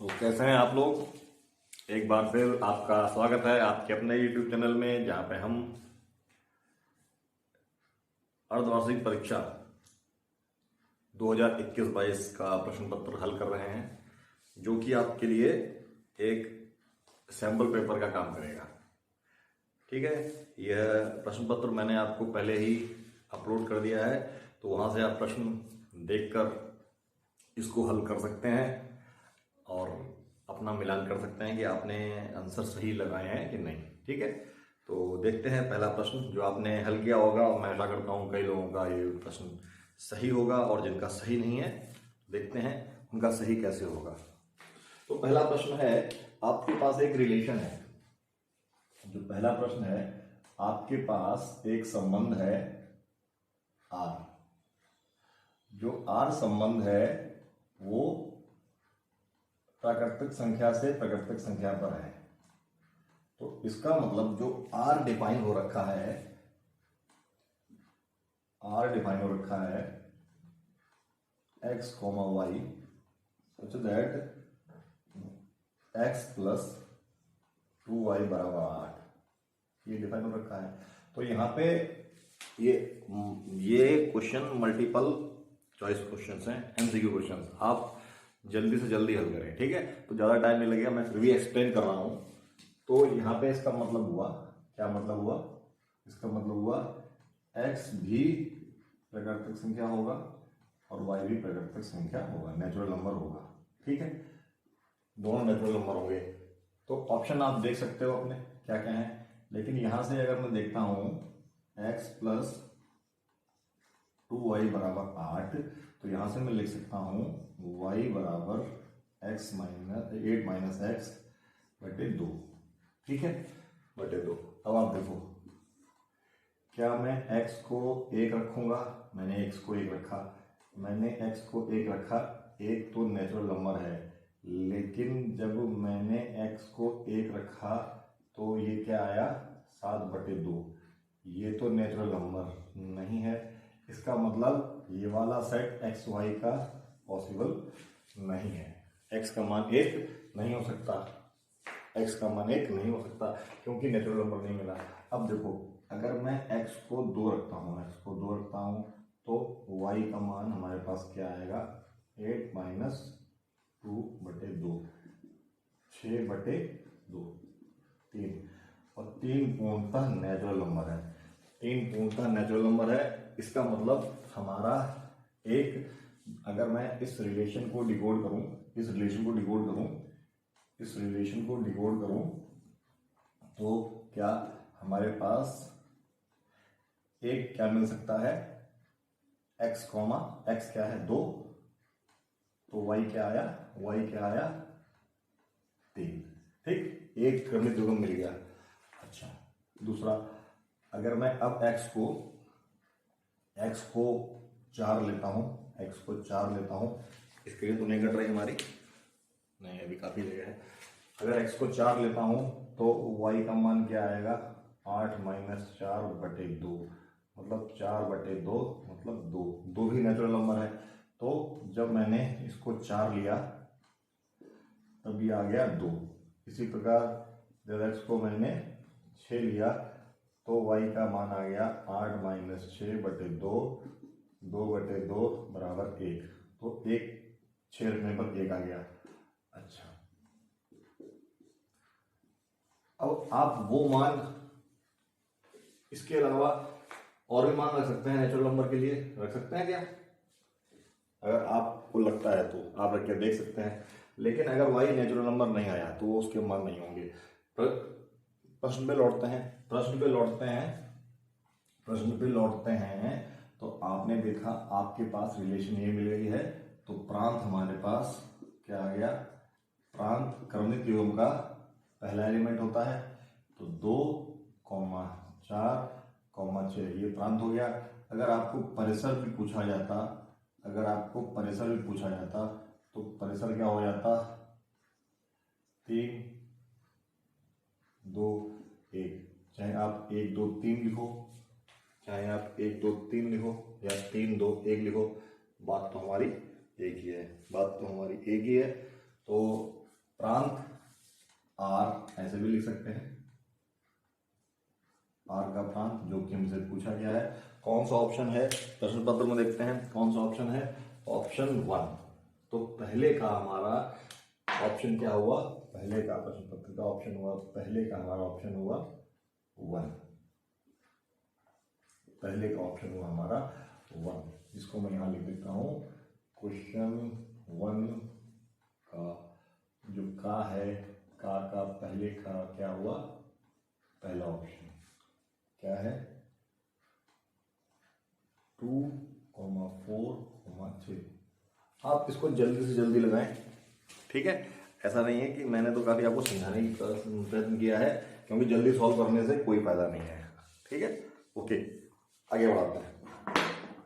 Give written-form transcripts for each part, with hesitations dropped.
तो कैसे हैं आप लोग। एक बार फिर आपका स्वागत है आपके अपने YouTube चैनल में, जहां पे हम अर्धवार्षिक परीक्षा 2021-22 का प्रश्न पत्र हल कर रहे हैं, जो कि आपके लिए एक सैंपल पेपर का काम करेगा। ठीक है, यह प्रश्न पत्र मैंने आपको पहले ही अपलोड कर दिया है, तो वहां से आप प्रश्न देखकर इसको हल कर सकते हैं और अपना मिलान कर सकते हैं कि आपने आंसर सही लगाए हैं कि नहीं। ठीक है, तो देखते हैं पहला प्रश्न जो आपने हल किया होगा, और मैं आशा करता हूँ कई लोगों का ये प्रश्न सही होगा, और जिनका सही नहीं है देखते हैं उनका सही कैसे होगा। तो पहला प्रश्न है, आपके पास एक रिलेशन है। जो पहला प्रश्न है, आपके पास एक संबंध है आर। जो आर संबंध है वो प्राकृतिक संख्या से प्राकृतिक संख्या पर है। तो इसका मतलब जो आर डिफाइन हो रखा है, आर डिफाइन हो रखा है x, y such that x plus 2y बराबर 8, ये डिफाइन हो रखा है। तो यहाँ पे ये क्वेश्चन मल्टीपल चॉइस क्वेश्चंस हैं, एमसीक्यू क्वेश्चंस। आप जल्दी से जल्दी हल करें। ठीक है, तो ज़्यादा टाइम नहीं लगेगा, मैं फिर भी एक्सप्लेन कर रहा हूँ। तो यहाँ पे इसका मतलब हुआ, क्या मतलब हुआ? इसका मतलब हुआ x भी प्राकृतिक संख्या होगा और y भी प्राकृतिक संख्या होगा, नेचुरल नंबर होगा। ठीक है, दोनों नेचुरल नंबर होंगे। तो ऑप्शन आप देख सकते हो अपने क्या क्या है, लेकिन यहाँ से अगर मैं देखता हूँ x प्लस 2y बराबर 8, तो यहाँ से मैं लिख सकता हूँ y बराबर 8 माइनस x बटे 2। ठीक है, बटे 2। अब आप देखो, क्या मैं x को 1 रखूंगा? मैंने x को 1 रखा, मैंने x को 1 रखा। एक तो नेचुरल नंबर है, लेकिन जब मैंने x को 1 रखा तो ये क्या आया? 7/2। ये तो नेचुरल नंबर नहीं है। इसका मतलब ये वाला सेट एक्स वाई का पॉसिबल नहीं है। x का मान 1 नहीं हो सकता, x का मान 1 नहीं हो सकता, क्योंकि नेचुरल नंबर नहीं मिला। अब देखो, अगर मैं x को 2 रखता हूँ, तो y का मान हमारे पास क्या आएगा? 8 माइनस 2/2, 6/2, 3। और 3 पूर्णतः नेचुरल नंबर है, 3 पूर्णतः नेचुरल नंबर है। इसका मतलब हमारा एक, अगर मैं इस रिलेशन को डिकोड करूं, तो क्या हमारे पास एक क्या मिल सकता है? x, x क्या है? 2, तो y क्या आया? 3। ठीक, एक क्रमिक द्विगुण मिल गया। अच्छा, दूसरा, अगर मैं अब x को 4 लेता हूँ, इसके लिए तो नहीं घट रही हमारी, नहीं अभी काफी जगह है। अगर x को 4 लेता हूँ तो y का मान क्या आएगा? 8 माइनस 4/2, मतलब 4/2, मतलब 2 भी नेचुरल नंबर है। तो जब मैंने इसको 4 लिया तब ये आ गया 2। इसी प्रकार जब x को मैंने 6 लिया तो y का मान आ गया 8 माइनस 6/2, 2/2 बराबर 1। तो 1 6 रखने पर 1 आ गया। अच्छा, अब आप वो मान, इसके अलावा और भी मान रख सकते हैं नेचुरल नंबर के लिए, रख सकते हैं क्या? अगर आपको लगता है तो आप रख के देख सकते हैं, लेकिन अगर y नेचुरल नंबर नहीं आया तो उसके मान नहीं होंगे। प्रश्न पे लौटते हैं। तो आपने देखा आपके पास रिलेशन ये मिल गई है, तो प्रांत हमारे पास क्या आ गया? प्रांत क्रमिक द्विगुण का पहला एलिमेंट होता है, तो 2, 4, 6 ये प्रांत हो गया। अगर आपको परिसर भी पूछा जाता तो परिसर क्या हो जाता? 3, 2, 1। चाहे आप 1, 2, 3 लिखो, चाहे आप 1, 2, 3 लिखो, या 3, 2, 1 लिखो, बात तो हमारी एक ही है। तो प्रांत आर ऐसे भी लिख सकते हैं, आर का प्रांत, जो कि हमसे पूछा गया है। कौन सा ऑप्शन है प्रश्न पत्र में, देखते हैं कौन सा ऑप्शन है, ऑप्शन 1। तो पहले का हमारा ऑप्शन क्या हुआ, पहले का प्रश्न पत्र का ऑप्शन हुआ, पहले का हमारा ऑप्शन हुआ 1, पहले का ऑप्शन हुआ हमारा 1, जिसको मैं यहाँ लिख देता हूँ। क्वेश्चन 1 का जो का है, का पहले का क्या हुआ, पहला ऑप्शन क्या है 2, 4, 3। आप इसको जल्दी से जल्दी लगाएं, ठीक है। ऐसा नहीं है कि मैंने तो काफी आपको समझाने की प्रयत्न किया है, क्योंकि जल्दी सॉल्व करने से कोई फायदा नहीं है, ठीक है। ओके, आगे बढ़ाते हैं।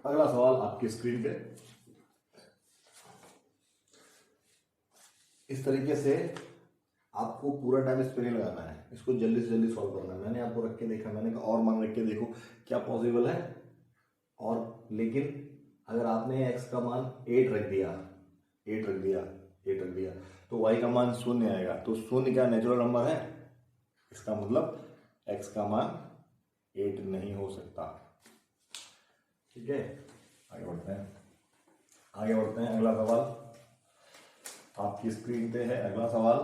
अगला सवाल आपकी स्क्रीन पे इस तरीके से, आपको पूरा टाइम इस पर नहीं लगाना है, इसको जल्दी से जल्दी सॉल्व करना है। मैंने आपको रख के देखा, मैंने कहा और मान रख के देखो क्या पॉसिबल है, और लेकिन अगर आपने x का मान 8 रख दिया, 8 रख दिया, 8 रख दिया, तो y का मान 0 आएगा। तो 0 क्या नेचुरल नंबर है, इसका मतलब x का मान 8 नहीं हो सकता, ठीक है। आगे बढ़ते हैं, आगे बढ़ते हैं। अगला सवाल आपकी स्क्रीन पे है। अगला सवाल,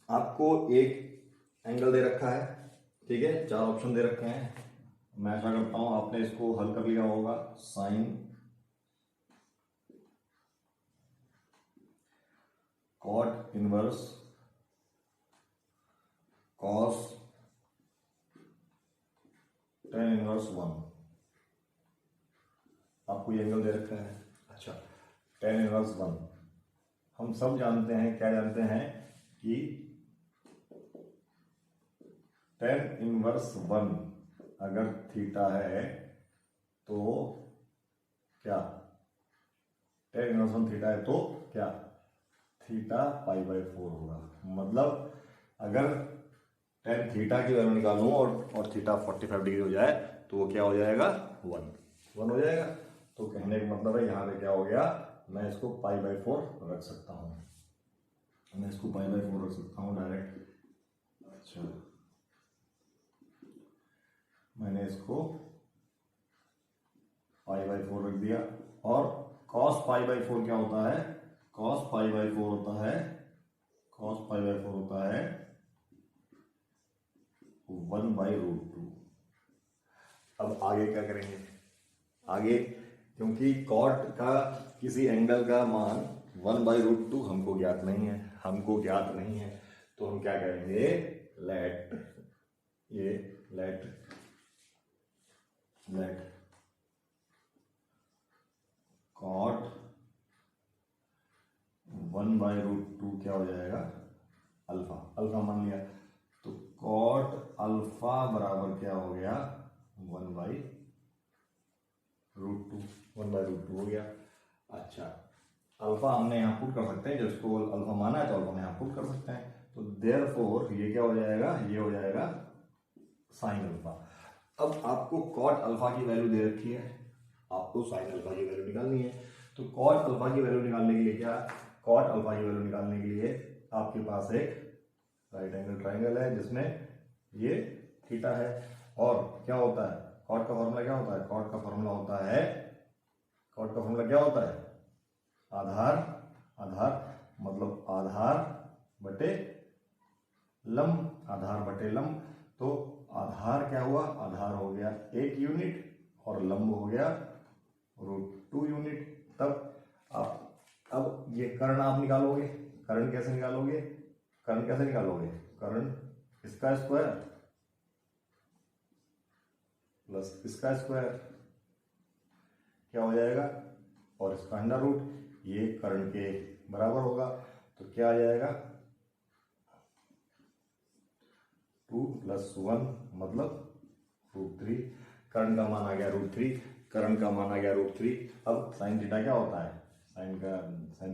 आपको एक एंगल दे रखा है, ठीक है, 4 ऑप्शन दे रखे हैं। मैं ऐसा करता हूं, आपने इसको हल कर लिया होगा। Sine cot inverse cos tan inverse 1, आपको ये एंगल दे रखा है। अच्छा, टेन इनवर्स 1 हम सब जानते हैं, क्या जानते हैं कि टेन इनवर्स 1 अगर थीटा है तो क्या, टेन इनवर्स 1 थीटा है तो क्या, थीटा π/4 होगा। मतलब अगर टेन थीटा की वैल्यू निकालूं और थीटा 45 डिग्री हो जाए तो वो क्या हो जाएगा, 1 हो जाएगा। तो कहने का मतलब है यहाँ पे क्या हो गया, मैं इसको π/4 रख सकता हूँ, मैं इसको π/4 रख सकता हूँ डायरेक्ट। अच्छा, मैंने इसको π/4 रख दिया। और cos π/4 क्या होता है, cos π/4 होता है, cos π/4 होता है 1/√2। अब आगे क्या करेंगे, आगे क्योंकि कॉट का किसी एंगल का मान 1/√2 हमको ज्ञात नहीं है, हमको ज्ञात नहीं है, तो हम क्या करेंगे, लेट कॉट 1/√2 क्या हो जाएगा, अल्फा, अल्फा मान लिया। तो कॉट अल्फा बराबर क्या हो गया, 1/√2 हो गया। अच्छा, अल्फा हमने यहाँ पुट कर सकते हैं, जिसको अल्फा माना है तो अल्फा में यहाँ पुट कर सकते हैं। तो देयरफॉर ये क्या हो जाएगा, ये हो जाएगा साइन अल्फा। अब आपको कॉट अल्फा की वैल्यू दे रखी है, आपको साइन अल्फा की वैल्यू निकालनी है। तो कॉट अल्फा की वैल्यू निकालने के लिए क्या, कॉट अल्फा की वैल्यू निकालने के लिए आपके पास एक राइट एंगल ट्राइंगल है जिसमें ये थीटा है। और क्या होता है, कॉट का फॉर्मूला क्या होता है, कॉट का फॉर्मूला होता है, कॉट का फॉर्मूला क्या होता है, आधार, आधार मतलब आधार बटे लंब, आधार बटे लंब। तो आधार क्या हुआ, आधार हो गया 1 यूनिट और लंब हो गया √2 यूनिट। तब आप, अब ये कर्ण आप निकालोगे, कर्ण कैसे निकालोगे, कर्ण कैसे निकालोगे, कर्ण इसका स्क्वायर प्लस इसका स्क्वायर क्या हो जाएगा, और इसका अंडर रूट, ये कर्ण के बराबर होगा। तो क्या आ जाएगा, 2 + 1 मतलब √3, कर्ण का मान आ गया √3, कर्ण का मान आ गया √3। अब साइन थीटा क्या होता है, साइन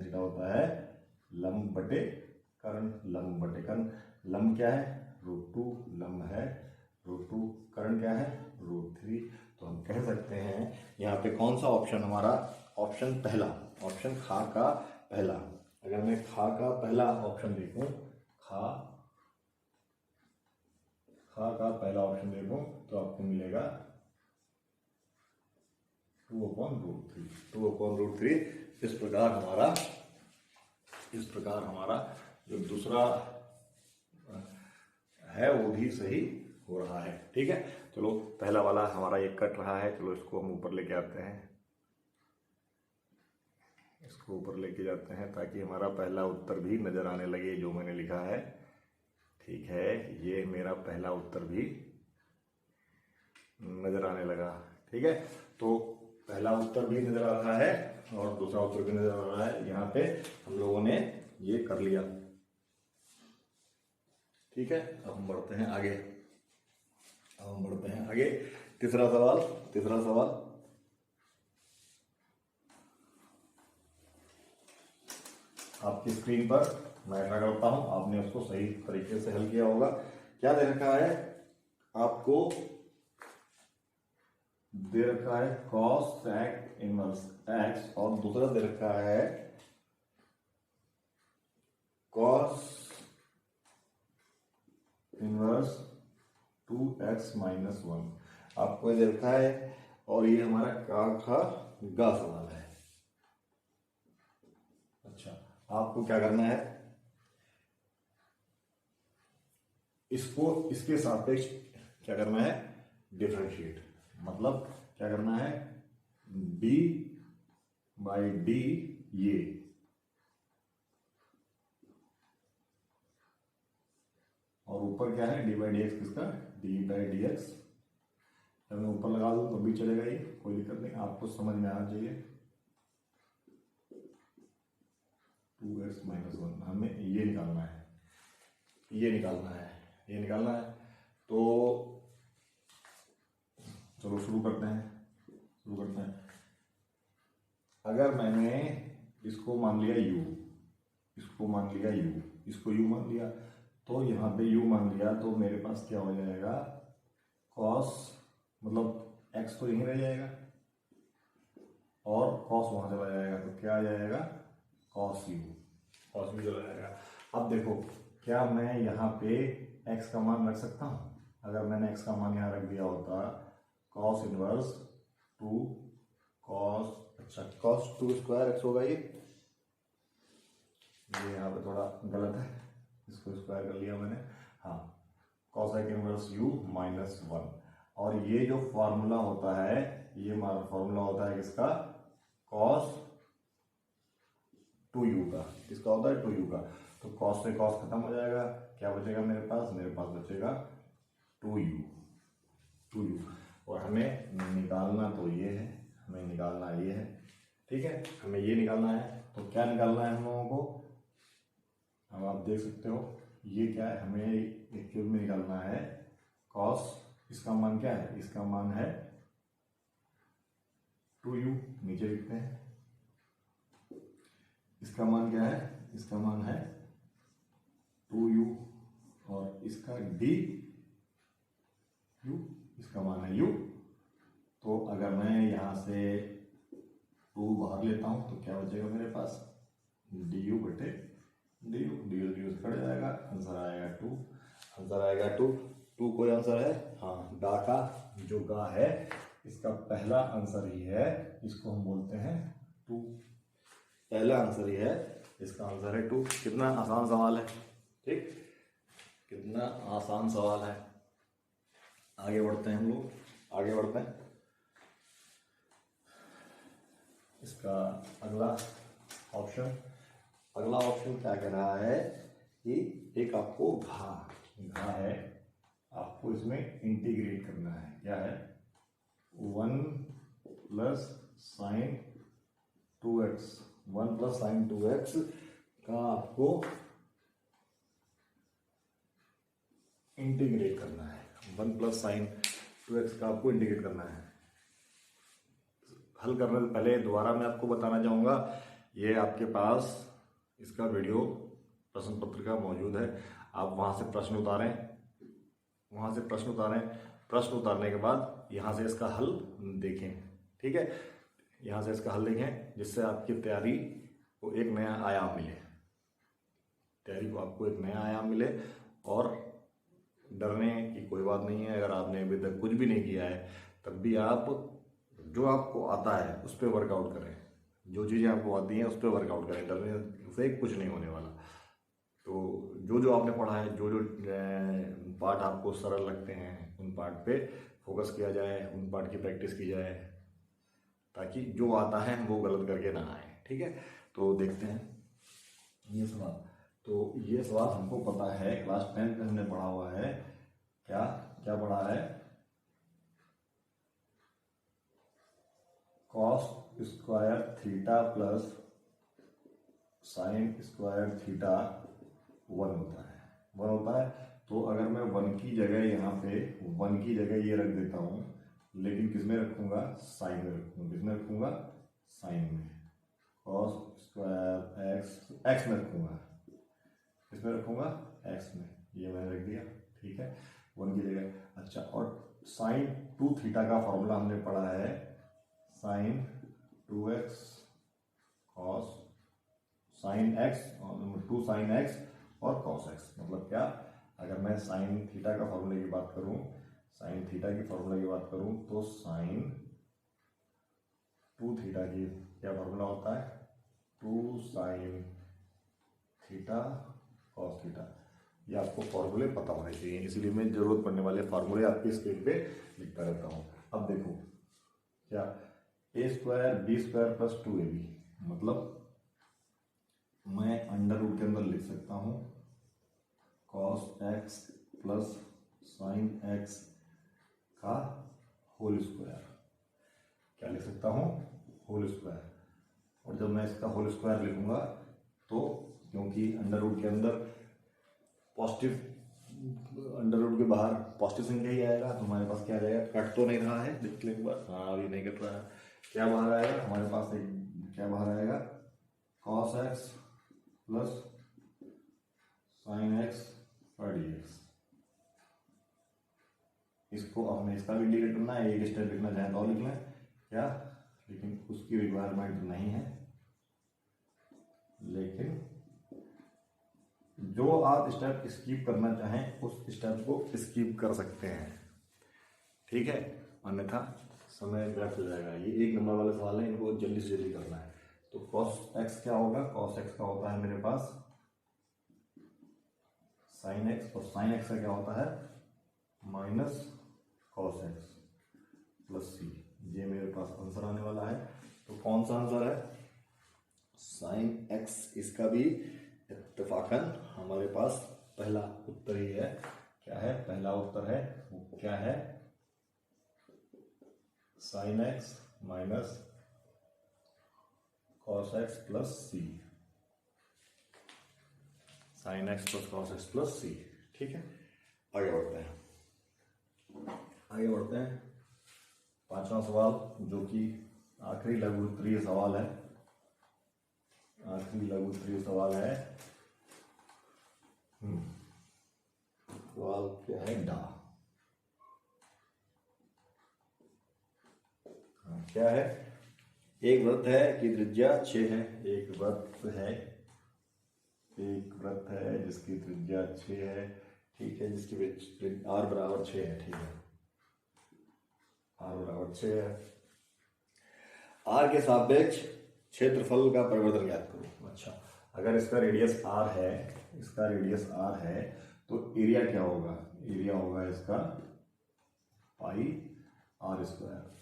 थीटा होता है लंब बटे कर्ण, लंब बटे कर्ण। लंब क्या है √2, लंब है √2, कर्ण क्या है √3। तो हम कह सकते हैं यहाँ पे कौन सा ऑप्शन हमारा ऑप्शन पहला, ऑप्शन खा का पहला, अगर मैं खा का पहला ऑप्शन देखूं, खा का पहला ऑप्शन देखूं तो आपको मिलेगा 2/√3। 2/√3। इस प्रकार हमारा जो दूसरा है वो भी सही हो रहा है। ठीक है, चलो पहला वाला हमारा ये कट रहा है, चलो इसको हम ऊपर लेके आते हैं, इसको ऊपर लेके जाते हैं ताकि हमारा पहला उत्तर भी नजर आने लगे जो मैंने लिखा है। ठीक है, ये मेरा पहला उत्तर भी नजर आने लगा। ठीक है, तो पहला उत्तर भी नजर आ रहा है और दूसरा उत्तर भी नजर आ रहा है। यहाँ पे हम लोगों ने ये कर लिया। ठीक है, अब हम बढ़ते हैं आगे। तीसरा सवाल आपकी स्क्रीन पर मैं ट्राई करता हूं, आपने उसको सही तरीके से हल किया होगा। क्या दे रखा है आपको? दे रखा है cos sec इनवर्स x और दूसरा दे रखा है cos इनवर्स 2x-1। आपको ये दे रखा है और ये हमारा का गा सवाल है। अच्छा, आपको क्या करना है, इसको इसके सापेक्ष क्या करना है, डिफरेंशिएट। मतलब क्या करना है, d/d ये, और ऊपर क्या है, d/dx किसका, d/dx। जब मैं ऊपर लगा दूं तो भी चलेगा, ये कोई दिक्कत नहीं, आपको समझ में आना चाहिए। 2x-1 हमें ये निकालना है। तो चलो शुरू करते हैं। अगर मैंने इसको मान लिया u, इसको u मान लिया, तो यहाँ पे u मान लिया, तो मेरे पास क्या हो जाएगा, cos, मतलब x तो यहीं रह जाएगा और cos वहां चला जाएगा, तो क्या आ जाएगा, cos u चला जाएगा। अब देखो, क्या मैं यहाँ पे x का मान रख सकता हूँ? अगर मैंने x का मान यहाँ रख दिया होता, cos इनवर्स 2 cos 2² x होगा, ये यहाँ पे थोड़ा गलत है, इसको स्क्वायर कर लिया मैंने। हाँ, cos इनवर्स u -1, और ये जो फॉर्मूला होता है, ये फॉर्मूला होता है किसका, cos 2u का। किसका होता है, 2u का। तो cos से cos खत्म हो जाएगा, क्या बचेगा मेरे पास बचेगा 2u। और हमें निकालना तो ये है, ठीक है, हमें ये निकालना है। तो क्या निकालना है हम लोगों को, अब आप देख सकते हो ये क्या है, हमें एक क्यूब में निकालना है cos, इसका मान क्या है, इसका मान है 2u, नीचे लिखते हैं। इसका मान क्या है, इसका मान है 2u, और इसका du, इसका मान है u। तो अगर मैं यहाँ से 2 बाहर लेता हूँ तो क्या बचेगा मेरे पास, du से कट जाएगा, आंसर आएगा 2। 2 कोई आंसर है, हाँ, गा का जो गा है इसका पहला आंसर ही है, इसको हम बोलते हैं 2। पहला आंसर ही है, इसका आंसर है 2। कितना आसान सवाल है, ठीक, कितना आसान सवाल है। आगे बढ़ते हैं हम लोग, इसका अगला ऑप्शन क्या कह रहा है कि एक आपको घा है, आपको इसमें इंटीग्रेट करना है। क्या है, 1 + sin 2x का आपको इंटीग्रेट करना है। 1 + sin 2x का आपको इंटीग्रेट करना है। हल करने से पहले दोबारा मैं आपको बताना चाहूँगा, ये आपके पास इसका वीडियो प्रश्न पत्रिका मौजूद है, आप वहाँ से प्रश्न उतारें, प्रश्न उतारने के बाद यहाँ से इसका हल देखें। ठीक है, यहाँ से इसका हल देखें जिससे आपकी तैयारी को एक नया आयाम मिले, तैयारी को आपको एक नया आयाम मिले। और डरने की कोई बात नहीं है। अगर आपने अभी तक कुछ भी नहीं किया है तब भी आप जो आपको आता है उस पर वर्कआउट करें, जो चीज़ें आपको आती हैं उस पर वर्कआउट करें, डरने से कुछ नहीं होने वाला। तो जो जो आपने पढ़ा है, जो जो पार्ट आपको सरल लगते हैं उन पार्ट पे फोकस किया जाए, उन पार्ट की प्रैक्टिस की जाए, ताकि जो आता है वो गलत करके ना आए। ठीक है, तो देखते हैं ये सवाल। तो ये सवाल हमको पता है, क्लास 10 में हमने पढ़ा हुआ है। क्या क्या पढ़ा है? Cos square theta plus sine square theta 1 होता है, 1 होता है। तो अगर मैं 1 की जगह यहाँ पे 1 की जगह ये रख देता हूँ, लेकिन किस में रखूँगा? साइन में रखूँगा। किस में रखूँगा? साइन में। कॉस स्क्वायर एक्स में रखूँगा। किस में रखूँगा? एक्स में। ये मैंने रख दिया। ठीक है, 1 की जगह। अच्छा, और साइन 2 थीटा का फॉर्मूला हमने पढ़ा है, sign 2x cos sine x और 2 साइन एक्स और कॉस एक्स। मतलब क्या? अगर मैं साइन थीटा का फॉर्मूले की बात करूं, साइन थीटा की फॉर्मूला की बात करूं तो साइन 2 थीटा की क्या फॉर्मूला होता है? 2 साइन थीटा कॉस थीटा। ये आपको फॉर्मूले पता होने चाहिए, इसलिए मैं जरूरत पड़ने वाले फॉर्मूले आपकी स्क्रीन पे लिखता रहता हूँ। अब देखो क्या, A square B square plus 2ab, मतलब मैं अंडर रूट के अंदर लिख सकता हूँ cos x plus sine X का होल स्क्वायर। क्या लिख सकता हूँ? Whole square. और जब मैं इसका होल स्क्वायर लिखूंगा तो क्योंकि अंडर रूट के अंदर पॉजिटिव, अंडर रूट के बाहर पॉजिटिव संख्या ही आएगा, तो हमारे पास क्या आ जाएगा? कट तो नहीं रहा है, देख लें एक बार। हाँ, अभी नहीं कट रहा है। क्या बाहर आएगा हमारे पास? एक क्या बाहर आएगा? Cos x plus sine x और dx। इसको हमने इसका भी इंडिकेट करना है, एक स्टेप लिखना चाहे तो लिख लें क्या, लेकिन उसकी रिक्वायरमेंट नहीं है। लेकिन जो आप स्टेप स्किप करना चाहें उस स्टेप को स्किप कर सकते हैं। ठीक है, अन्यथा समय व्यर्थ हो जाएगा। ये 1 नंबर वाले सवाल है, इनको जल्दी से जल्दी करना है। तो कॉस एक्स क्या होगा? कॉस एक्स का होता है मेरे पास साइन एक्स, और साइन एक्स का क्या होता है? माइनस कॉस एक्स प्लस सी। ये मेरे पास आंसर आने वाला है। तो कौन सा आंसर है? Sine x. इसका भी इत्तेफाकन हमारे पास पहला उत्तर ही है। क्या है पहला उत्तर? है वो क्या है? Sine x minus cos x plus C. Sine x plus cos x plus C. ठीक है, आगे बढ़ते हैं। आगे बढ़ते हैं 5वां सवाल, जो कि आखिरी लघु उत्तरीय सवाल है। आखिरी लघु उत्तरीय सवाल है। सवाल क्या है? डा। क्या है? एक वृत्त है कि त्रिज्या 6 है। एक वृत्त है जिसकी त्रिज्या 6 है। ठीक है, जिसकी r बराबर 6 है। ठीक है, r बराबर 6 है। r के सापेक्ष क्षेत्रफल का परिवर्तन ज्ञात करो। अच्छा, अगर इसका रेडियस r है, इसका रेडियस r है, तो एरिया क्या होगा? एरिया होगा इसका पाई r स्क्वायर।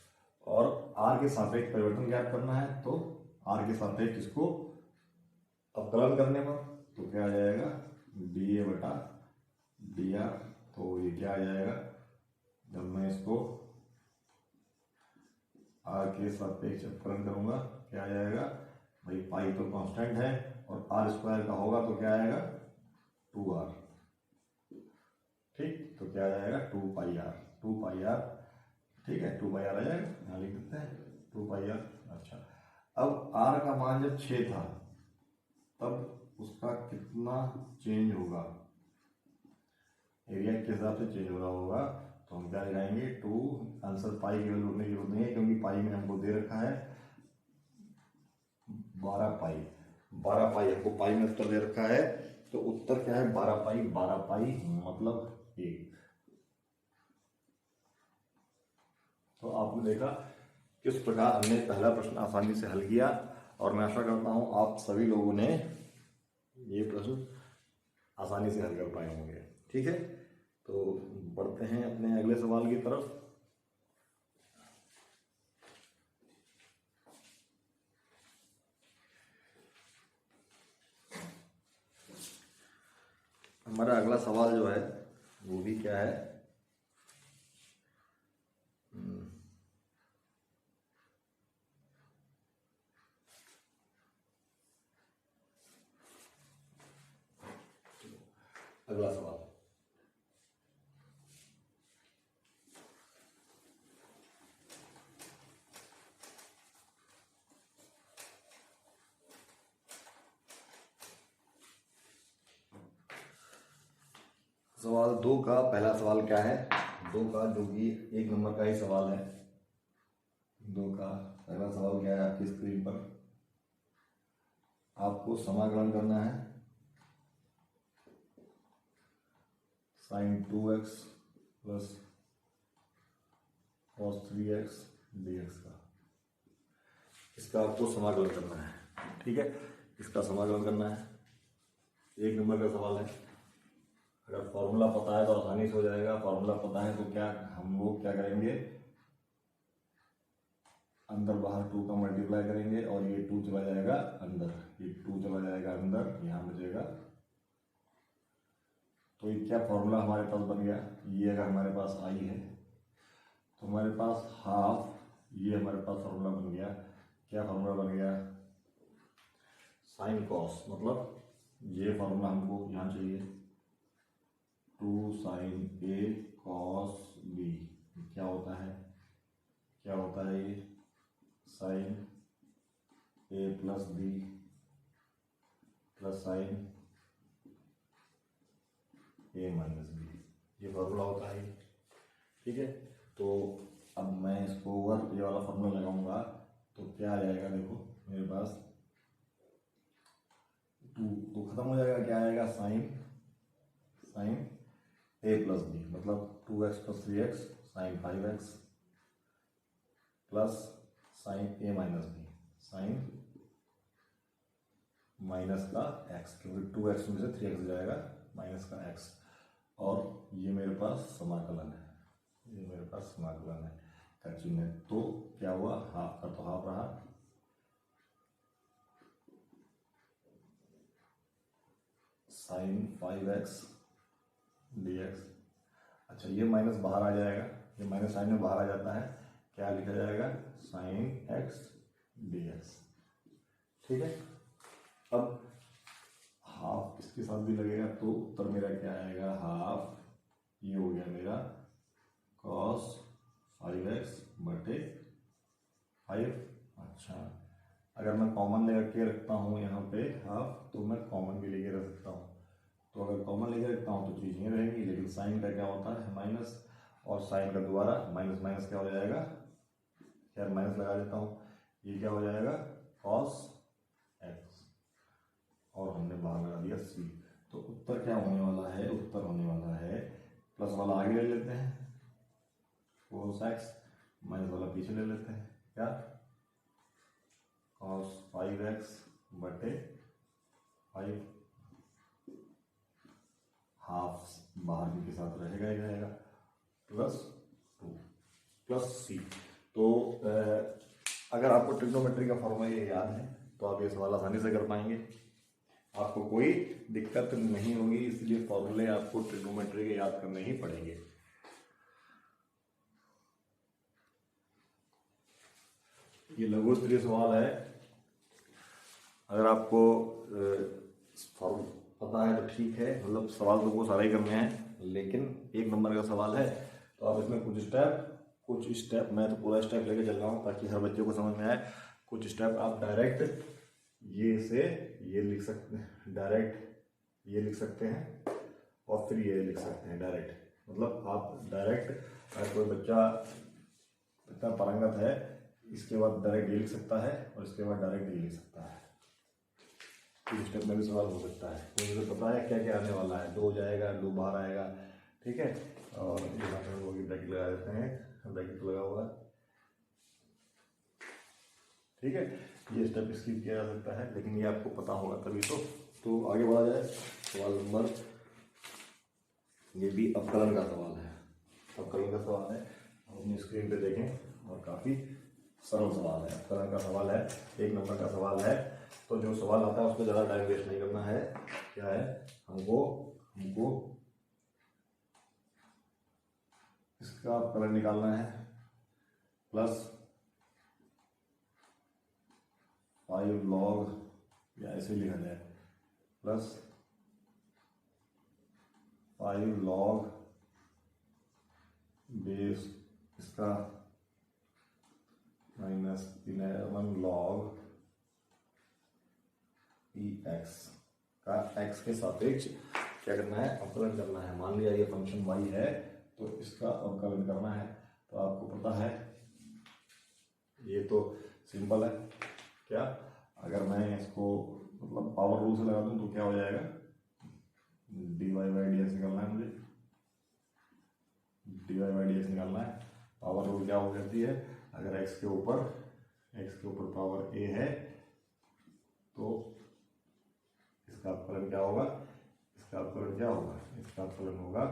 और r के सापेक्ष परिवर्तन ज्ञात करना है, तो r के सापेक्ष इसको अवकलन करने पर तो क्या आ जाएगा? dA बटा dr। तो ये क्या आ जाएगा? जब मैं इसको r के सापेक्ष अवकलन करूंगा क्या आ जाएगा? भाई पाई तो कांस्टेंट है और r स्क्वायर का होगा तो क्या आएगा? 2r। ठीक, तो क्या आ जाएगा? 2 पाई r। 2 पाई r। ठीक है, 2 पाई r आ जाएगा, यहाँ लिख देते हैं 2 पाई r। अच्छा, अब r का मान जब 6 था तब उसका कितना चेंज होगा? एरिया के हिसाब से चेंज हो रहा होगा, तो हम क्या लगाएंगे? 2। आंसर पाई की वैल्यू उठने की जरूरत नहीं है, क्योंकि पाई में हमको दे रखा है 12 पाई आपको पाई में उत्तर दे रखा है, तो उत्तर क्या है 12 पाई मतलब 1। तो आपने देखा किस प्रकार हमने पहला प्रश्न आसानी से हल किया, और मैं आशा करता हूं आप सभी लोगों ने ये प्रश्न आसानी से हल कर पाए होंगे। ठीक है, तो बढ़ते हैं अपने अगले सवाल की तरफ। हमारा अगला सवाल जो है वो भी क्या है, अगला सवाल सवाल 2 का पहला सवाल क्या है, 2 का जो कि 1 नंबर का ही सवाल है। 2 का पहला सवाल क्या है आपकी स्क्रीन पर, आपको समाकलन करना है sin 2x plus cos 3x dx का, इसका आपको समाकलन करना है। ठीक है, इसका समाकलन करना है, 1 नंबर का सवाल है। अगर फॉर्मूला पता है तो आसानी से हो जाएगा, फॉर्मूला पता है तो क्या हम लोग क्या करेंगे, अंदर बाहर 2 का मल्टीप्लाई करेंगे और ये 2 चला जाएगा अंदर, ये 2 चला जाएगा अंदर, यहाँ बचेगा। तो ये क्या फॉर्मूला हमारे पास बन गया, ये अगर हमारे पास आई है तो हमारे पास हाफ, ये हमारे पास फॉर्मूला बन गया। क्या फॉर्मूला बन गया, साइन कॉस, मतलब ये फॉर्मूला हमको यहाँ चाहिए 2 sin a cos b, क्या होता है, क्या होता है ये sin a plus b plus sin a minus b, ये फॉर्मूला होता है। ठीक है, तो अब मैं इसको ओवर ये वाला फॉर्मूला लगाऊंगा तो क्या आ जाएगा, देखो मेरे पास 2 तो खत्म हो जाएगा, क्या आएगा sin a प्लस बी, मतलब 2x plus 3x sine 5x plus sine a minus B, sine minus का x, क्योंकि 2x में से 3x जाएगा माइनस का x, और ये मेरे पास समाकलन है, ये मेरे पास समाकलन है का चिन्ह है। तो क्या हुआ, हाफ का तो हाफ रहा, साइन 5x dx। अच्छा, ये माइनस बाहर आ जाएगा, ये माइनस साइन में बाहर आ जाता है, क्या लिखा जाएगा साइन x dx। ठीक है, अब हाफ इसके साथ भी लगेगा तो उत्तर मेरा क्या आएगा, हाफ, ये हो गया मेरा cos 5x बटे 5। अच्छा, अगर मैं कॉमन लेके रखता हूँ यहाँ पे हाफ, तो मैं कॉमन भी लेके रख सकता हूँ, तो अगर कॉमन लेके रखता हूँ तो चीज़ नहीं रहेगी, लेकिन साइन का क्या होता है माइनस, और साइन का दोबारा माइनस माइनस क्या हो जाएगा, खैर माइनस लगा देता हूँ, ये क्या हो जाएगा cos x, और हमने बाहर लगा दिया c। तो उत्तर क्या होने वाला है, उत्तर होने वाला है, प्लस वाला आगे ले लेते हैं cos x, माइनस वाला पीछे ले लेते हैं, क्या cos 5x बटे 5, हाफ बाहर के साथ रहेगा ही रहेगा, प्लस 2 प्लस सी। तो अगर आपको ट्रिग्नोमेट्री का फॉर्मूला ये याद है तो आप ये सवाल आसानी से कर पाएंगे, आपको कोई दिक्कत नहीं होगी, इसलिए फॉर्मूले आपको ट्रिग्नोमेट्री के याद करने ही पड़ेंगे। ये लघुत्तरीय सवाल है, अगर आपको फॉर्म पता है तो ठीक है, मतलब सवाल तो वो सारे ही करने हैं, लेकिन 1 नंबर का सवाल है तो आप इसमें कुछ स्टेप मैं तो पूरा स्टेप लेके चल रहा हूँ ताकि हर बच्चे को समझ में आए। कुछ स्टेप आप डायरेक्ट ये से ये लिख सकते हैं, डायरेक्ट ये लिख सकते हैं और फिर ये लिख सकते हैं डायरेक्ट, मतलब आप डायरेक्ट, अगर कोई बच्चा इतना पारंगत है इसके बाद डायरेक्ट ये लिख सकता है और इसके बाद डायरेक्ट ये लिख सकता है। इस स्टेप में भी सवाल हो सकता है। मुझे तो पता है क्या क्या आने वाला है, 2 जाएगा, 2 बाहर आएगा, ठीक है। और यहाँ पे हम लोग ब्रैकेट लगा देते हैं, ब्रैकेट लगा हुआ है, ठीक है। ये स्टेप स्किप किया जा सकता है, लेकिन ये आपको पता होगा तभी तो आगे बढ़ा जाए। सवाल नंबर, ये भी अवकलन का सवाल है, अवकलन का सवाल है। हम अपनी स्क्रीन पे देखें और काफ़ी सरल सवाल है, अवकलन का सवाल है, 1 नंबर का सवाल है। तो जो सवाल आता है उसमें ज़्यादा टाइम वेस्ट नहीं करना है। क्या है, हमको इसका अवकलन निकालना है, प्लस 5 log, या ऐसे लिखा जाए, प्लस 5 log बेस इसका माइनस 11 log EX का x के सापेक्ष क्या करना है, अवकलन करना है। मान लिया ये फंक्शन y है तो इसका अवकलन करना है। तो आपको पता है ये तो सिंपल है। क्या, अगर मैं इसको मतलब पावर रूल से लगा दूं तो क्या हो जाएगा, dy/dx निकालना है मुझे, dy/dx निकालना है। पावर रूल क्या हो जाती है, अगर x के ऊपर पावर a है तो इसका अवकलन क्या होगा, इसका अवकलन होगा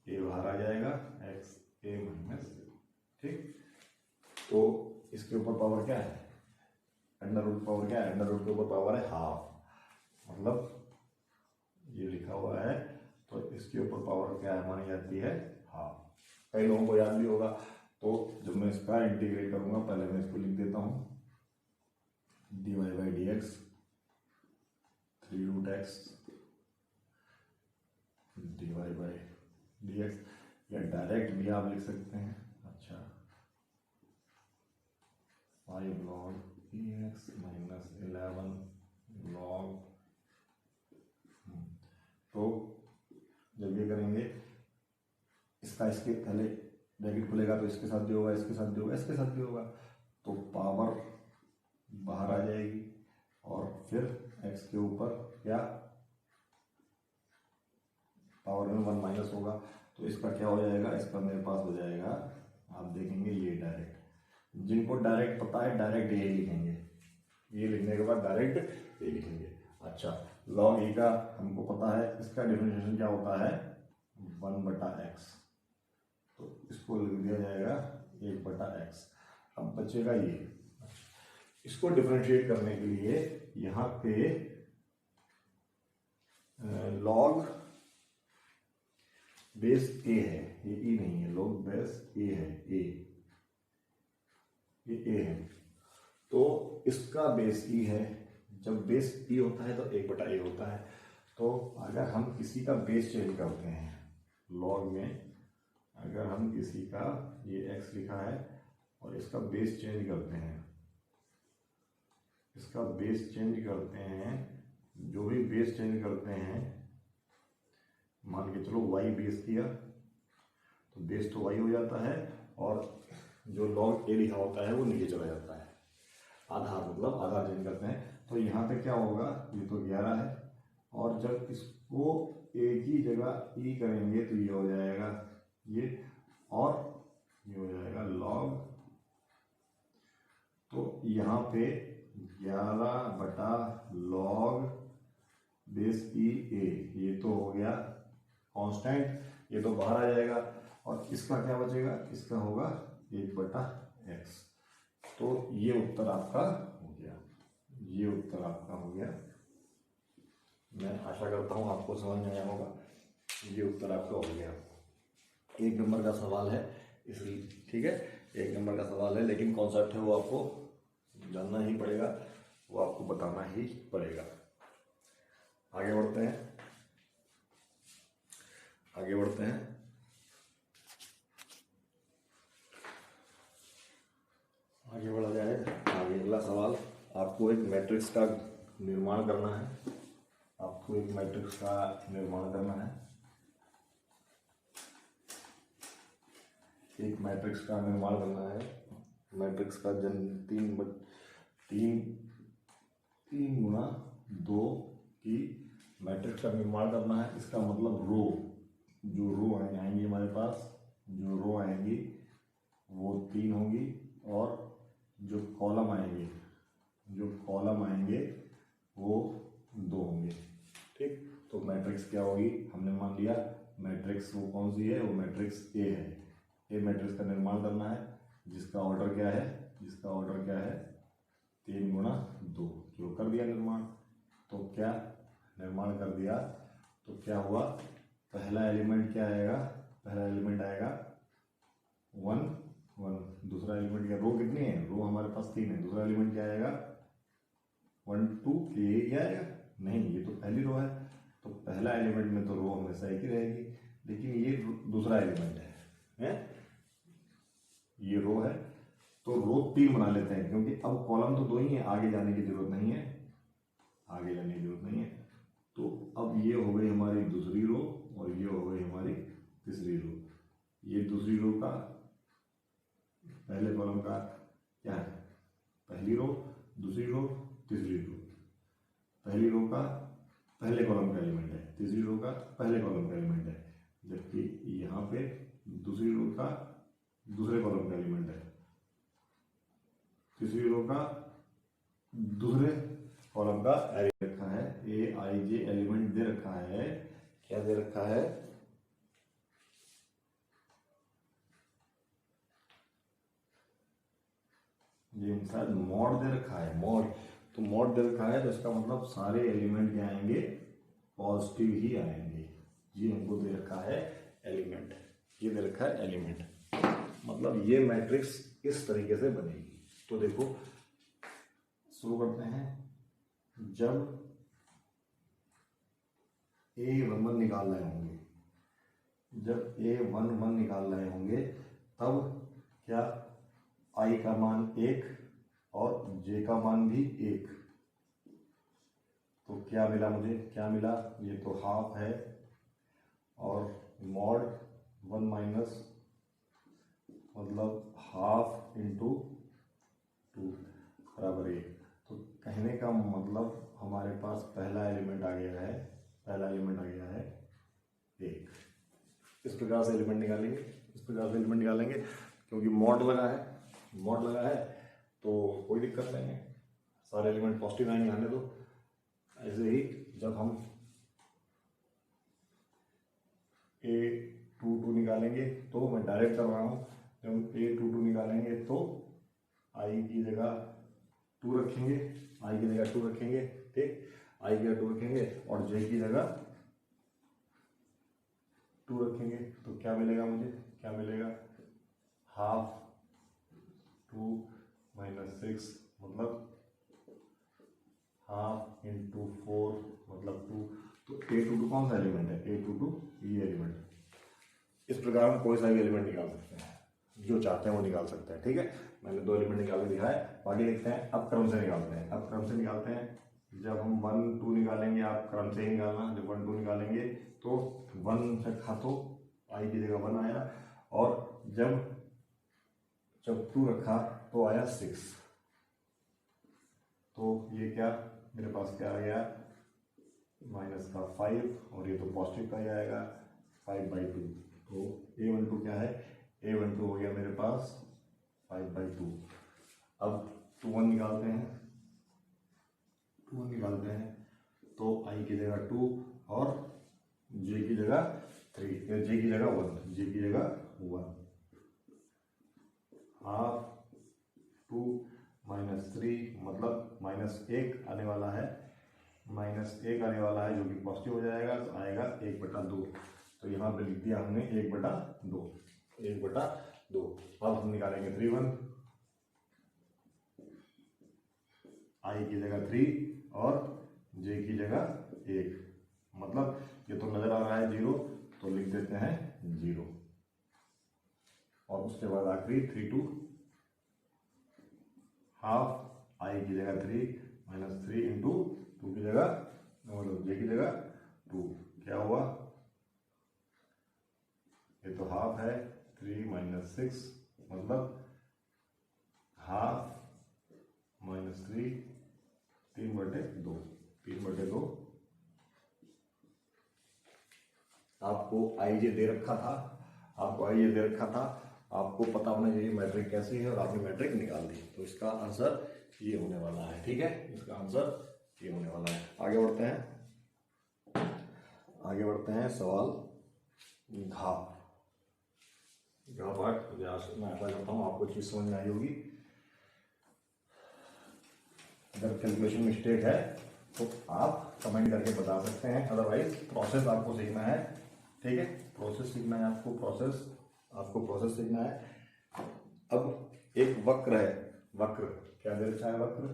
a बाहर आ जाएगा x a माइनस, ठीक। तो इसके ऊपर पावर क्या है, अंडर रूट पावर क्या है, अंडर रूट के ऊपर पावर है हाफ, मतलब ये लिखा हुआ है तो इसके ऊपर पावर क्या है, मानी जाती है हाफ। कई लोगों को याद भी होगा। तो जब मैं इसका इंटीग्रेट करूंगा, पहले मैं इसको लिख देता हूं, dy/dx 3√x dy/dx, या डायरेक्ट भी आप लिख सकते हैं। अच्छा, 5 log EX माइनस 11 log, तो जब ये करेंगे, इसका इसके पहले ब्रैकेट खुलेगा तो इसके साथ भी होगा, इसके साथ भी होगा, इसके साथ भी होगा, तो पावर बाहर आ जाएगी और फिर x के ऊपर क्या, पावर में 1 माइनस होगा। तो इसका क्या हो जाएगा, इसका मेरे पास हो जाएगा, आप देखेंगे ये डायरेक्ट, जिनको डायरेक्ट पता है डायरेक्ट ये लिखेंगे, ये लिखने के बाद डायरेक्ट ये लिखेंगे। अच्छा, log e का हमको पता है, इसका डिफरेंशिएशन क्या होता है, 1/x, तो इसको लिख दिया जाएगा 1/x। अब बचेगा ये, इसको डिफरेंशिएट करने के लिए यहाँ पे log बेस a है, ये e नहीं है, log बेस a है, ये a है, तो इसका बेस e है। जब बेस e होता है तो 1/a होता है। तो अगर हम किसी का बेस चेंज करते हैं log में, अगर हम किसी का, ये x लिखा है और इसका बेस चेंज करते हैं, इसका बेस चेंज करते हैं, जो भी बेस चेंज करते हैं, मान के चलो y बेस किया तो बेस तो y हो जाता है, और जो log a लिखा होता है वो नीचे चला जाता है, आधार, मतलब आधार चेंज करते हैं। तो यहाँ पे क्या होगा, ये तो 11 है, और जब इसको एक ही जगह e करेंगे तो ये हो जाएगा ये, और ये हो जाएगा log, तो यहाँ पे 11/log बेस e a, ये तो हो गया कांस्टेंट, ये तो बाहर आ जाएगा, और इसका क्या बचेगा, इसका होगा 1/x। तो ये उत्तर आपका हो गया, ये उत्तर आपका हो गया। मैं आशा करता हूँ आपको समझ में आया होगा, ये उत्तर आपका हो गया। 1 नंबर का सवाल है इसलिए, ठीक है, 1 नंबर का सवाल है, लेकिन कॉन्सेप्ट है वो आपको जानना ही पड़ेगा, वो आपको बताना ही पड़ेगा। आगे बढ़ते हैं, आगे बढ़ते हैं। आगे बढ़ा जाए, आगे अगला सवाल, आपको एक मैट्रिक्स का निर्माण करना है, आपको एक मैट्रिक्स का निर्माण करना है, एक मैट्रिक्स का निर्माण करना है। मैट्रिक्स का जन 3 गुना 2 की मैट्रिक्स का निर्माण करना है। इसका मतलब रो, जो रो आएंगी हमारे पास, जो रो आएंगी वो 3 होंगी और जो कॉलम आएंगे, जो कॉलम आएंगे वो 2 होंगे। ठीक, तो मैट्रिक्स क्या होगी, हमने मान लिया मैट्रिक्स वो कौन सी है, वो मैट्रिक्स ए है। ए मैट्रिक्स का निर्माण करना है जिसका ऑर्डर क्या है, जिसका ऑर्डर क्या है 3 गुणा 2, जो कर दिया निर्माण। तो क्या निर्माण कर दिया, तो क्या हुआ, पहला एलिमेंट क्या आएगा, पहला एलिमेंट आएगा 1 1, दूसरा एलिमेंट क्या, रो कितनी है, रो हमारे पास 3 है, दूसरा एलिमेंट क्या आएगा 1 2, ये क्या आएगा, नहीं ये तो पहली रो है, तो पहला एलिमेंट में तो रो हमेशा एक ही रहेगी, लेकिन ये दूसरा एलिमेंट है? ये रो है तो रो 3 बना लेते हैं, क्योंकि अब कॉलम तो 2 ही है, आगे जाने की जरूरत नहीं है, आगे जाने की जरूरत नहीं है। तो अब ये हो गई हमारी दूसरी रो और ये हो गई हमारी तीसरी रो। ये दूसरी रो का पहले कॉलम का क्या है, पहली रो, दूसरी रो, तीसरी रो। पहली रो का पहले कॉलम का एलिमेंट है, तीसरी रो का पहले कॉलम का एलिमेंट है, जबकि यहाँ पे दूसरी रो का दूसरे कॉलम का एलिमेंट है, तीसरी रो का दूसरे कॉलम का एलिमेंट रखा है। ए आई जे एलिमेंट दे रखा है, क्या दे रखा है, ये शायद मॉड दे रखा है, मॉड। तो मॉड दे रखा है तो इसका मतलब सारे एलिमेंट क्या आएंगे, पॉजिटिव ही आएंगे। ये हमको दे रखा है एलिमेंट, ये दे रखा है एलिमेंट, मतलब ये मैट्रिक्स इस तरीके से बनेगी। तो देखो शुरू करते हैं, जब A11 निकाल रहे होंगे, जब A11 निकाल रहे होंगे तब क्या I का मान 1 और J का मान भी 1, तो क्या मिला मुझे, क्या मिला, ये तो हाफ है और मॉड 1 माइनस मतलब हाफ इंटू 2 बराबर 1। तो कहने का मतलब हमारे पास पहला एलिमेंट आ गया है, पहला एलिमेंट आ गया है 1। इस प्रकार से एलिमेंट निकालेंगे, इस प्रकार से एलिमेंट निकालेंगे, क्योंकि मॉड लगा है, मॉड लगा है तो कोई दिक्कत नहीं है, सारे एलिमेंट पॉजिटिव आएंगे, आने दो। ऐसे ही जब हम A22 निकालेंगे, तो मैं डायरेक्ट कर रहा हूँ, जब हम A22 निकालेंगे तो I की जगह 2 रखेंगे, I की जगह 2 रखेंगे, ठीक, I की जगह 2 रखेंगे और J की जगह 2 रखेंगे। तो क्या मिलेगा मुझे, क्या मिलेगा, हाफ 2 माइनस 6 मतलब हाफ इंटू 4 मतलब 2। तो A22 कौन सा एलिमेंट है, A22 ये एलिमेंट। इस प्रकार हम कोई सा भी एलिमेंट निकाल सकते हैं, जो चाहते हैं वो निकाल सकते हैं। ठीक है, मैंने 2 एलिमेंट निकाल के दिखाया, बाकी देखते हैं अब क्रम से निकालते हैं। अब क्रम से निकालते हैं, जब हम 1 2 निकालेंगे, आप क्रम से ही निकालना, जब 1 2 निकालेंगे तो 1 रखा तो I की जगह 1 आया, और जब 2 रखा तो आया 6। तो ये क्या मेरे पास क्या आ गया, माइनस का 5 और ये तो पॉजिटिव का ही आएगा 5/2। तो A12 क्या है, A12 हो गया मेरे पास 5/2। अब 2 1 निकालते हैं, 2 1 निकालते हैं तो I की जगह 2 और J की जगह 3, J की जगह 1, J की जगह 1, हाफ 2 माइनस 3 मतलब -1 आने वाला है, -1 आने वाला है जो कि पॉजिटिव हो जाएगा, तो आएगा 1/2। तो यहाँ पे लिख दिया हमने 1/2, 1/2। अब हम निकालेंगे 3 1, I की जगह 3 और J की जगह 1, मतलब ये तो नजर आ रहा है 0, तो लिख देते हैं 0। और उसके बाद आखिरी 3 2, हाफ I की जगह 3 माइनस 3 इंटू 2 की जगह मतलब J की जगह 2, क्या हुआ, ये तो हाफ है, 3 माइनस 6 मतलब हाफ माइनस 3, 3/2, 3/2। आपको आई जे दे रखा था, आपको पता होना चाहिए मैट्रिक कैसी है और आपने मैट्रिक निकाल दी, तो इसका आंसर ये होने वाला है। ठीक है, इसका आंसर ये होने वाला है। आगे बढ़ते हैं सवाल घा पाठ। मैं आशा करता हूँ आपको चीज समझ में आई होगी। अगर कैलकुलेशन मिस्टेक है तो आप कमेंट करके बता सकते हैं, अदरवाइज प्रोसेस आपको सीखना है। ठीक है, प्रोसेस सीखना है आपको, प्रोसेस सीखना है। अब एक वक्र है, वक्र क्या दे रखा है, वक्र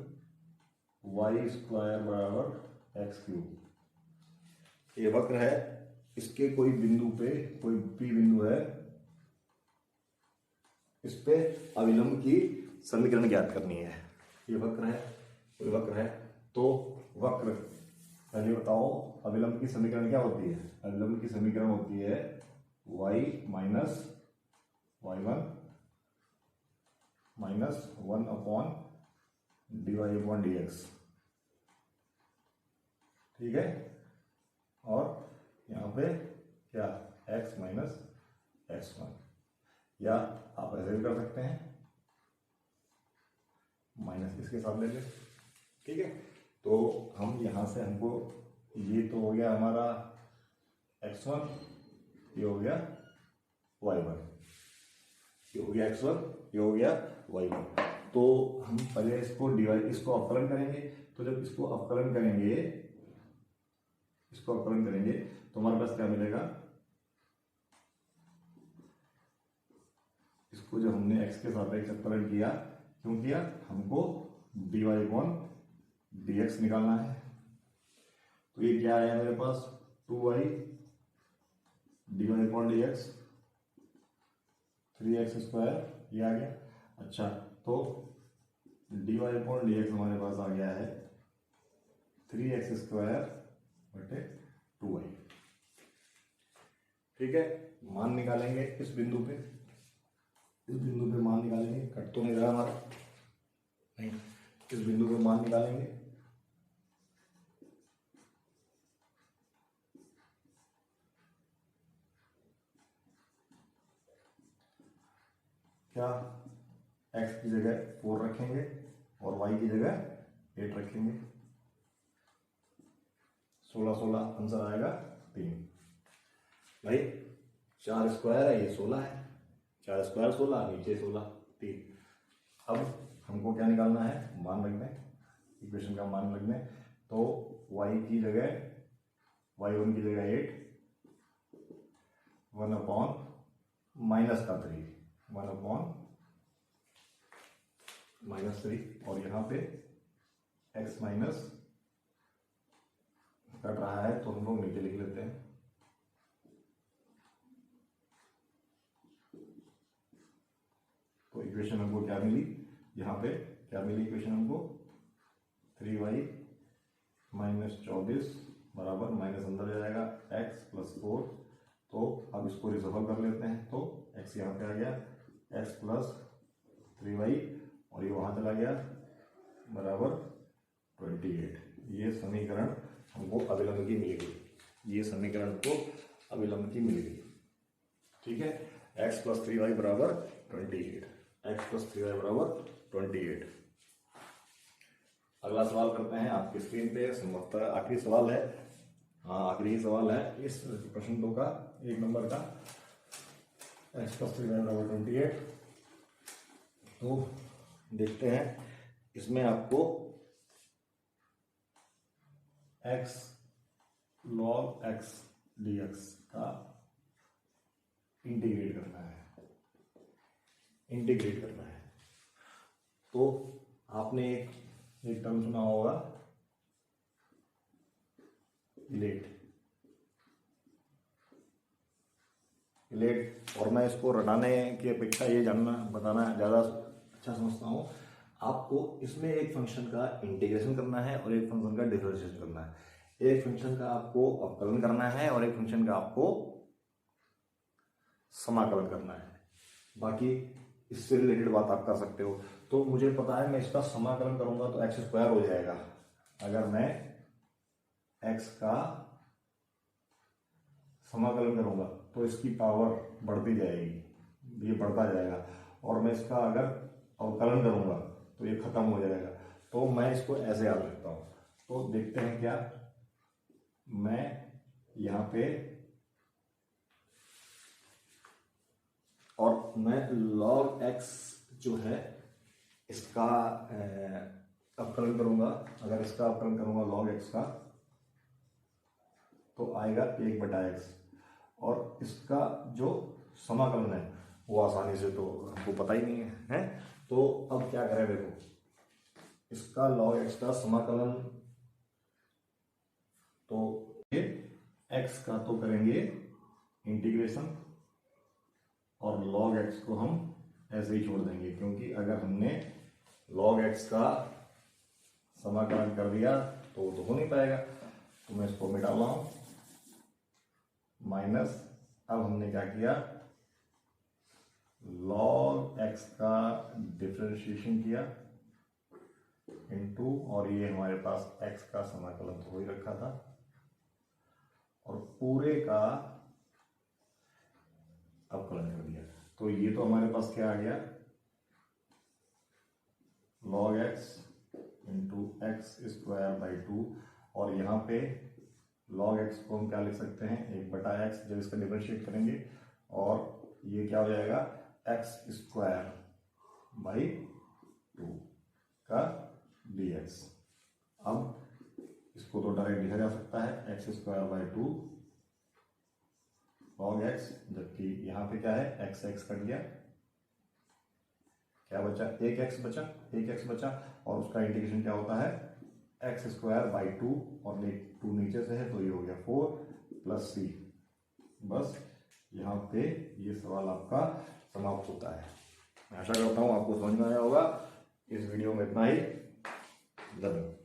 y² बराबर x³। ये वक्र है, इसके कोई बिंदु पे, कोई P बिंदु है, इस पे अविलंब की समीकरण ज्ञात करनी है। ये वक्र है, कोई वक्र है, तो वक्र पहले बताओ अविलंब की समीकरण क्या होती है। अविलंब की समीकरण होती है y minus y1 minus 1/dy/dx। ठीक है, और यहाँ पे क्या, x माइनस x1, या आप ऐसे भी कर सकते हैं, माइनस इसके साथ ले लें। ठीक है, तो हम यहाँ से हमको ये तो हो गया हमारा x1, ये हो गया y1, ये हो गया x1, ये हो गया y1। तो हम पहले इसको अवकलन करेंगे। तो जब इसको अवकलन करेंगे तो हमारे पास क्या मिलेगा, इसको जब हमने x के सापेक्ष अवकलन किया, क्यों किया, हमको dy/dx निकालना है। तो ये क्या आया मेरे पास, 2y dy/dx 3x² ये आ गया। अच्छा, तो dy/dx हमारे पास आ गया है 3x²/2y। ठीक है, मान निकालेंगे इस बिंदु पे, मान निकालेंगे, कट तो नहीं रहा हमारा, नहीं, इस बिंदु पे मान निकालेंगे। क्या, x की जगह 4 रखेंगे और y की जगह 8 रखेंगे। 16 आंसर आएगा 3। भाई 4² है, ये 16 है, 4² 16, नीचे 16, 3। अब हमको क्या निकालना है, मान रखना है, इक्वेशन का मान रखना है। तो y की जगह, y1 की जगह 8, 1/-3, 1/-3, और यहाँ पे x माइनस कट रहा है तो हम लोग नीचे लिख लेते हैं। तो इक्वेशन हमको क्या मिली, यहाँ पे क्या मिली इक्वेशन हमको, 3y माइनस 24 बराबर, माइनस अंदर जाएगा x + 4। तो अब इसको रिजर्व कर लेते हैं। तो x यहाँ पे आ गया, x + 3y, और ये वहाँ चला गया, बराबर 28। ये समीकरण हमको अविलंब की मिल गई, ठीक है। x + 3y बराबर 28, अगला सवाल करते हैं आपकी स्क्रीन पे, संभवतः आखिरी सवाल है, हाँ आखिरी ही सवाल है इस प्रश्न 2 का, 1 नंबर का, x + 3y बराबर 28। तो देखते हैं, इसमें आपको x log x dx का इंटीग्रेट करना है। तो आपने एक टर्म सुना होगा, इलेट, और मैं इसको रटाने की अपेक्षा ये बताना ज़्यादा अच्छा समझता हूँ। आपको इसमें एक फंक्शन का इंटीग्रेशन करना है और एक फंक्शन का डिफरेंशिएशन करना है। एक फंक्शन का आपको अवकलन करना है और एक फंक्शन का आपको समाकलन करना है। बाकी इससे रिलेटेड बात आप कर सकते हो। तो मुझे पता है मैं इसका समाकलन करूंगा तो x² हो जाएगा। अगर मैं एक्स का समाकलन करूंगा तो इसकी पावर बढ़ती जाएगी, ये बढ़ता जाएगा, और मैं इसका अगर अवकलन करूंगा तो ये खत्म हो जाएगा। तो मैं इसको ऐसे याद रखता हूं। तो देखते हैं क्या, मैं यहां पे और मैं log x जो है इसका अवकलन करूंगा। अगर इसका अवकलन करूंगा log x का तो आएगा 1/x, और इसका जो समाकलन है वो आसानी से तो हमको पता ही नहीं है, तो अब क्या करें, देखो इसका log x का समाकलन, तो ये x का तो करेंगे इंटीग्रेशन और log x को हम ऐसे ही छोड़ देंगे, क्योंकि अगर हमने log x का समाकलन कर दिया तो हो नहीं पाएगा। तो मैं इसको मिटा रहा हूं, माइनस, अब हमने क्या किया, log x का डिफरेंशिएशन किया इनटू, और ये हमारे पास x का समाकलन तो हो ही रखा था, और पूरे का अवकलन कर दिया। तो ये तो हमारे पास क्या आ गया, log x into x square by 2, और यहाँ पे log x को हम क्या लिख सकते हैं, 1/x जब इसका डिफरेंशिएट करेंगे, और ये क्या हो जाएगा, एक्स स्क्वायर बाई 2 का dx। अब इसको तो डायरेक्ट लिखा जा सकता है x square by 2 log x, जबकि यहाँ पे क्या है, x कट गया, क्या बचा, 1x बचा, और उसका इंटीग्रेशन क्या होता है, एक्स स्क्वायर बाई 2, और 2 नीचे से है तो ये हो गया 4 प्लस c। बस यहाँ पे ये सवाल आपका समाप्त होता है। मैं आशा करता हूँ आपको समझ में आया होगा। इस वीडियो में इतना ही, धन्यवाद।